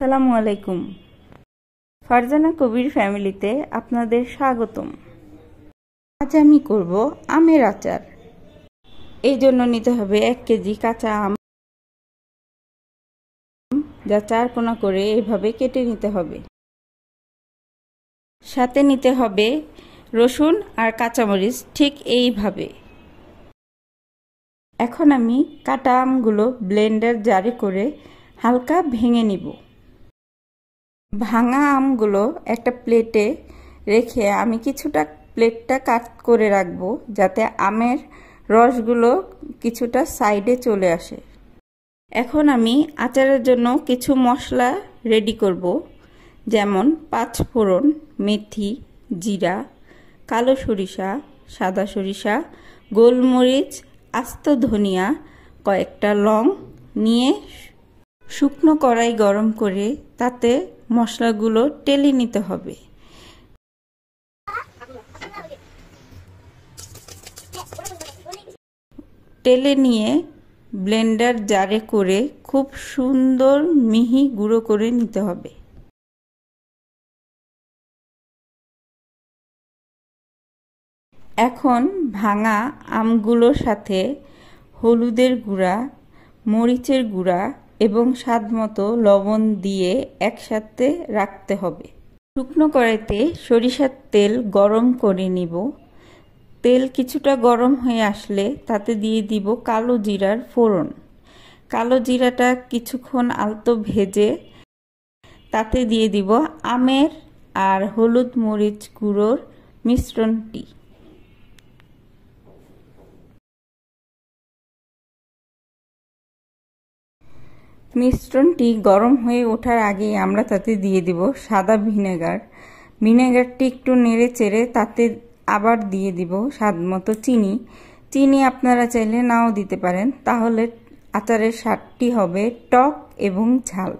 আসসালামু আলাইকুম। ফারজানা কবির ফ্যামিলিতে আপনাদের স্বাগতম। আজ আমি করব আমের আচার। এই জন্য নিতে হবে 1 কেজি কাঁচা আম, যা 4 কোনা করে এভাবে কেটে নিতে হবে। সাথে নিতে হবে রসুন আর কাঁচামরিচ ঠিক এইভাবে। এখন আমি কাটা আমগুলো ব্লেন্ডার জারে করে হালকা ভেঙে নিব। ভাঙা আমগুলো একটা প্লেটে রেখে আমি কিছুটা প্লেটটা কাট করে রাখবো, যাতে আমের রসগুলো কিছুটা সাইডে চলে আসে। এখন আমি আচারের জন্য কিছু মশলা রেডি করব, যেমন 5 ফোড়ন, মেথি, জিরা, কালো সরিষা, সাদা সরিষা, গোলমরিচ, আস্ত ধনিয়া, কয়েকটা লং নিয়ে শুকনো কড়াই গরম করে তাতে মশলাগুলো টেলে নিতে হবে। টেলে নিয়ে ব্লেন্ডার জারে করে খুব সুন্দর মিহি গুঁড়ো করে নিতে হবে। এখন ভাঙা আমগুলোর সাথে হলুদের গুঁড়া, মরিচের গুঁড়া এবং স্বাদমতো লবণ দিয়ে একসাথে রাখতে হবে। শুকনো কড়াইতে সরিষার তেল গরম করে নিব। তেল কিছুটা গরম হয়ে আসলে তাতে দিয়ে দিব কালো জিরার ফোড়ন। কালো জিরাটা কিছুক্ষণ আলতো ভেজে তাতে দিয়ে দিব আমের আর হলুদ মরিচ গুঁড়োর মিশ্রণটি। মিশ্রণটি গরম হয়ে ওঠার আগে আমরা তাতে দিয়ে দিব সাদা ভিনেগার। ভিনেগারটি একটু নেড়ে চেড়ে তাতে আবার দিয়ে দিব স্বাদমতো চিনি। চিনি আপনারা চাইলে নাও দিতে পারেন, তাহলে আচারের স্বাদটি হবে টক এবং ঝাল।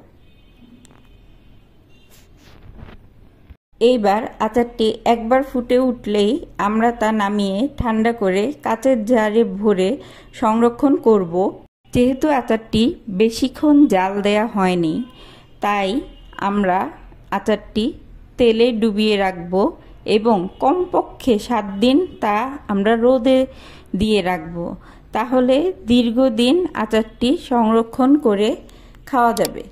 এইবার আচারটি একবার ফুটে উঠলেই আমরা তা নামিয়ে ঠান্ডা করে কাচের জারে ভরে সংরক্ষণ করব। যেহেতু আচারটি বেশিক্ষণ জাল দেয়া হয়নি, তাই আমরা আচারটি তেলে ডুবিয়ে রাখব এবং কমপক্ষে 7 দিন তা আমরা রোদে দিয়ে রাখব। তাহলে দীর্ঘদিন আচারটি সংরক্ষণ করে খাওয়া যাবে।